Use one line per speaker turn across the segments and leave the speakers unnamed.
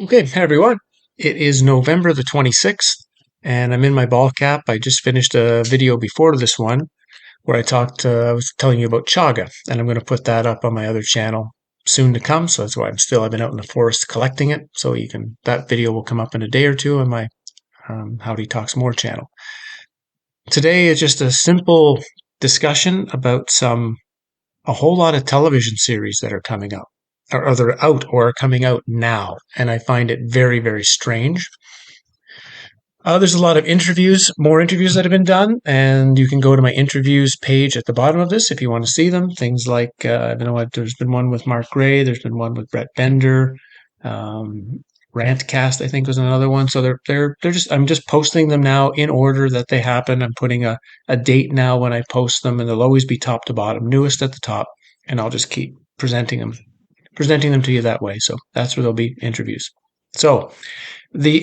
Okay, hi everyone. It is November the 26th, and I'm in my ball cap. I just finished a video before this one where I was telling you about chaga, and I'm going to put that up on my other channel soon to come. So that's why I've been out in the forest collecting it. So that video will come up in a day or two on my Howdy Talks More channel. Today is just a simple discussion about a whole lot of television series that are coming up, or they're out or are coming out now. And I find it very, very strange. There's a lot of more interviews that have been done, and you can go to my interviews page at the bottom of this if you want to see them. Things like, I don't know what, there's been one with Mark Gray, there's been one with Brett Bender, um, Rantcast, I think was another one. So I'm just posting them now in order that they happen. I'm putting a date now when I post them, and they'll always be top to bottom, newest at the top, and I'll just keep presenting them to you that way. So that's where there'll be interviews. So the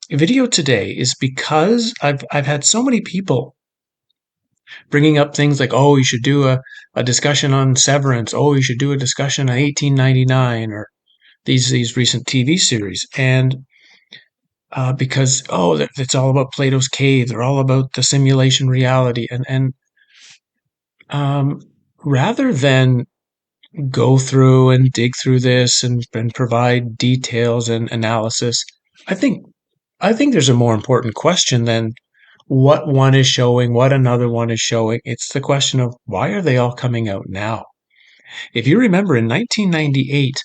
video today is because I've had so many people bringing up things like, oh, you should do a discussion on Severance. Oh, you should do a discussion on 1899 or these recent TV series. And because, it's all about Plato's cave. They're all about the simulation reality. Um, Rather than go through and dig through this and provide details and analysis, I think I think there's a more important question than what one is showing, what another one is showing. It's the question of why are they all coming out now? If you remember in 1998,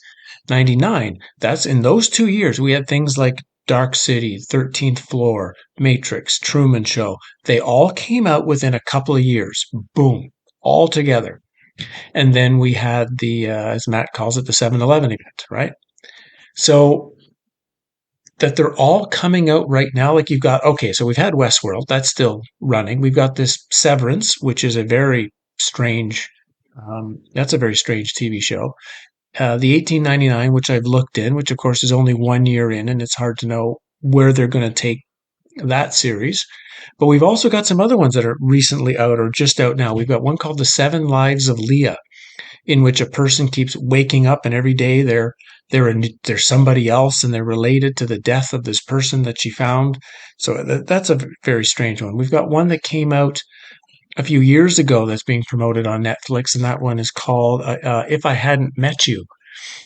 99, that's in those 2 years, we had things like Dark City, 13th Floor, Matrix, Truman Show. They all came out within a couple of years. Boom, all together. And then we had as Matt calls it, the 7-Eleven event, right? So that they're all coming out right now. Like so we've had Westworld, that's still running. We've got this Severance, which is that's a very strange TV show. The 1899, which I've looked in, which of course is only 1 year in, and it's hard to know where they're going to take that series. But we've also got some other ones that are recently out or just out now. We've got one called The Seven Lives of Leah, in which a person keeps waking up and every day they're somebody else and they're related to the death of this person that she found. So that's a very strange one. We've got one that came out a few years ago that's being promoted on Netflix, and that one is called If I Hadn't Met You,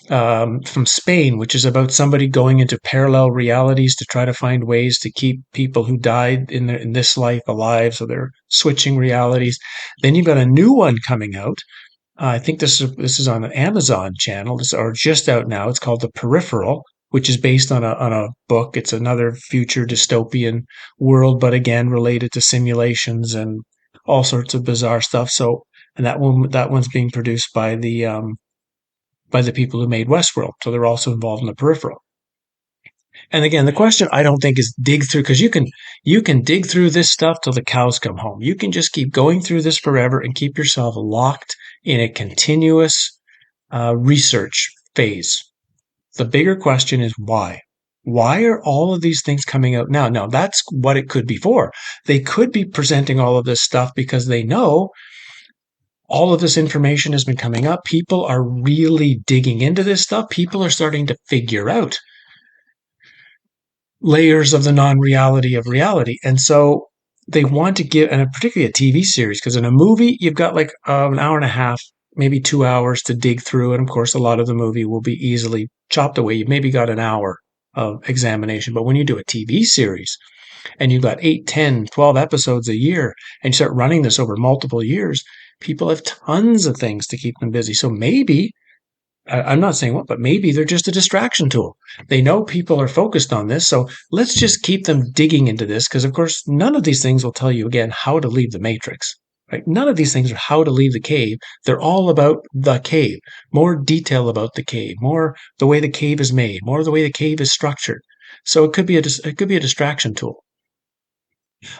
from Spain, which is about somebody going into parallel realities to try to find ways to keep people who died in this life alive. So they're switching realities. Then you've got a new one coming out. I think this is on an Amazon channel, or just out now. It's called The Peripheral, which is based on a book. It's another future dystopian world, but again related to simulations and all sorts of bizarre stuff. So, and that one's being produced by the people who made Westworld. So they're also involved in The Peripheral. And again, the question I don't think is dig through, because you can dig through this stuff till the cows come home. You can just keep going through this forever and keep yourself locked in a continuous research phase. The bigger question is why. Why are all of these things coming out now? Now, that's what it could be for. They could be presenting all of this stuff because they know all of this information has been coming up. People are really digging into this stuff. People are starting to figure out layers of the non-reality of reality. And so they want to give, and particularly a TV series, because in a movie, you've got like an hour and a half, maybe 2 hours to dig through. And of course, a lot of the movie will be easily chopped away. You've maybe got an hour of examination. But when you do a TV series and you've got 8, 10, 12 episodes a year, and you start running this over multiple years, people have tons of things to keep them busy. So maybe I'm not saying what, but maybe they're just a distraction tool. They know people are focused on this, so let's just keep them digging into this, because of course none of these things will tell you again how to leave the matrix. Right? None of these things are how to leave the cave. They're all about the cave, more detail about the cave, more the way the cave is made, more the way the cave is structured. So it could be a distraction tool.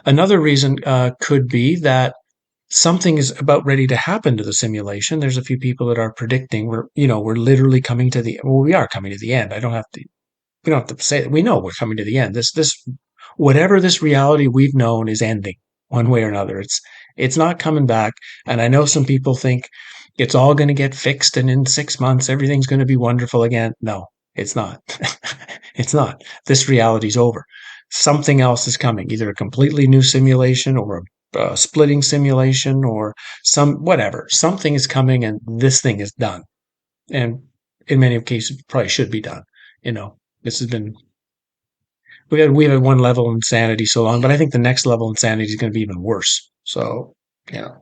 Another reason could be that something is about ready to happen to the simulation. There's a few people that are predicting we're literally coming to we are coming to the end. We don't have to say that. We know we're coming to the end. Whatever this reality we've known is ending one way or another. It's not coming back. And I know some people think it's all going to get fixed and in 6 months everything's going to be wonderful again. No, It's not. It's not. This reality's over. Something else is coming, either a completely new simulation or a splitting simulation or some whatever. Something is coming and this thing is done. And in many cases, probably should be done. You know, this has been, we had one level of insanity so long, but I think the next level of insanity is going to be even worse. So, you know,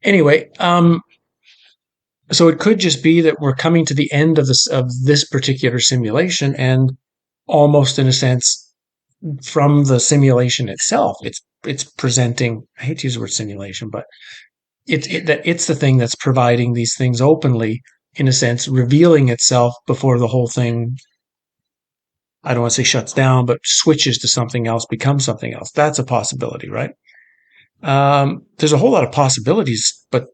anyway, so it could just be that we're coming to the end of this particular simulation, and almost in a sense, from the simulation itself, it's presenting. I hate to use the word simulation, but it's the thing that's providing these things openly, in a sense, revealing itself before the whole thing. I don't want to say shuts down, but switches to something else, becomes something else. That's a possibility, right? There's a whole lot of possibilities, but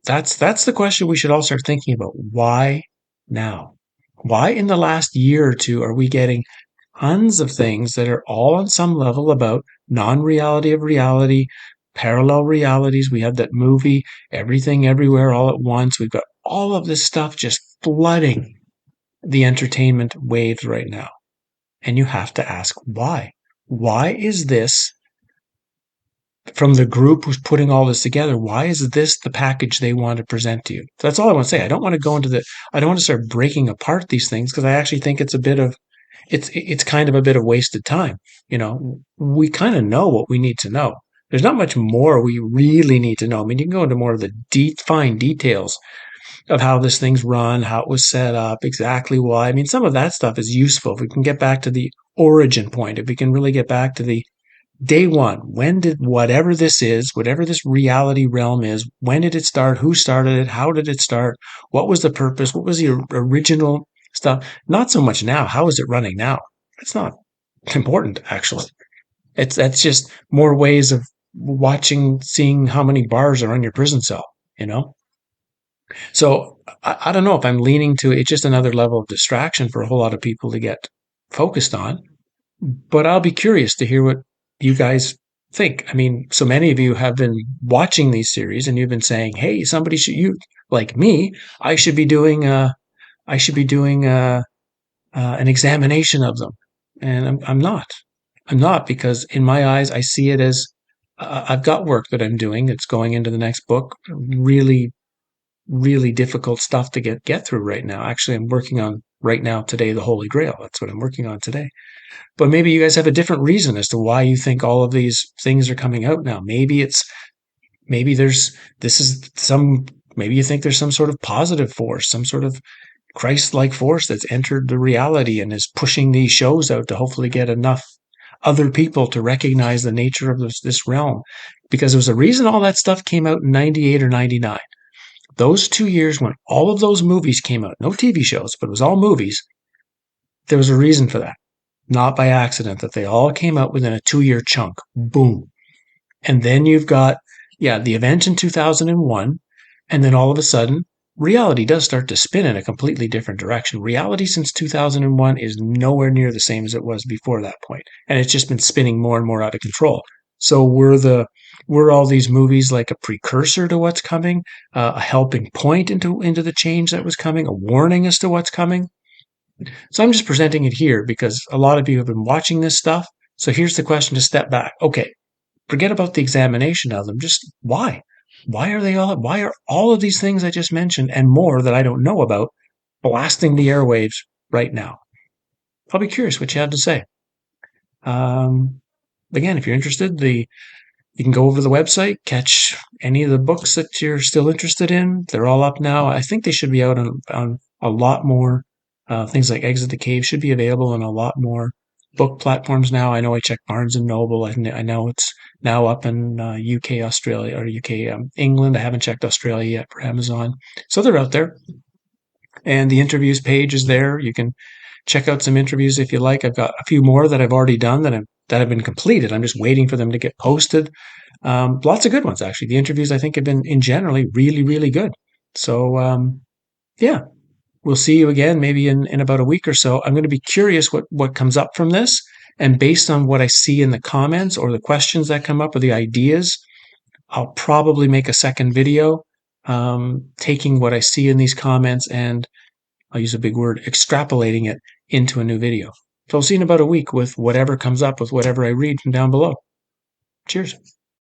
that's the question we should all start thinking about. Why now? Why in the last year or two are we getting tons of things that are all on some level about non-reality of reality, parallel realities? We have that movie, Everything Everywhere All at Once. We've got all of this stuff just flooding the entertainment waves right now. And you have to ask why. Why is this, from the group who's putting all this together, why is this the package they want to present to you? That's all I want to say. I don't want to go into I don't want to start breaking apart these things, because I actually think it's kind of a bit of wasted time. You know, we kind of know what we need to know. There's not much more we really need to know. I mean, you can go into more of the fine details of how this thing's run, how it was set up, exactly why. I mean, some of that stuff is useful. If we can get back to the origin point, if we can really get back to the day one, when did whatever this is, whatever this reality realm is, when did it start? Who started it? How did it start? What was the purpose? What was the original stuff? Not so much now. How is it running now? It's not important, actually. That's just more ways of seeing how many bars are on your prison cell, you know? So I don't know if I'm leaning to it's just another level of distraction for a whole lot of people to get focused on. But I'll be curious to hear what you guys think. I mean, so many of you have been watching these series and you've been saying, "Hey, somebody should you like me? I should be doing an examination of them." And I'm not. I'm not, because in my eyes, I see it as I've got work that I'm doing that's going into the next book. Really, really difficult stuff to get through right now. Actually, I'm working on right now today the Holy Grail. That's what I'm working on today. But maybe you guys have a different reason as to why you think all of these things are coming out now. Maybe there's this is some maybe you think there's some sort of positive force, some sort of Christ-like force that's entered the reality and is pushing these shows out to hopefully get enough other people to recognize the nature of this realm. Because there was a reason all that stuff came out in 98 or 99. Those 2 years when all of those movies came out, no TV shows, but it was all movies, there was a reason for that. Not by accident that they all came out within a 2 year chunk. Boom. And then you've got, yeah, the event in 2001. And then all of a sudden, reality does start to spin in a completely different direction. Reality since 2001 is nowhere near the same as it was before that point. And it's just been spinning more and more out of control. So were all these movies like a precursor to what's coming, a helping point into the change that was coming, a warning as to what's coming? So I'm just presenting it here because a lot of you have been watching this stuff. So here's the question to step back. Okay, forget about the examination of them. Just why? Why are all of these things I just mentioned and more that I don't know about blasting the airwaves right now? I'll be curious what you have to say. Again, if you're interested, you can go over to the website, catch any of the books that you're still interested in. They're all up now. I think they should be out on a lot more. Things like Exit the Cave should be available on a lot more book platforms now. I know I checked Barnes and Noble. I know it's now up in UK, Australia, or UK, England. I haven't checked Australia yet for Amazon. So they're out there. And the interviews page is there. You can check out some interviews if you like. I've got a few more that I've already done that have been completed. I'm just waiting for them to get posted. Lots of good ones, actually. The interviews, I think, have been in generally really, really good. So, yeah, we'll see you again maybe in about a week or so. I'm going to be curious what comes up from this. And based on what I see in the comments or the questions that come up or the ideas, I'll probably make a second video taking what I see in these comments and I'll use a big word, extrapolating it into a new video. So I'll see you in about a week with whatever comes up with whatever I read from down below. Cheers.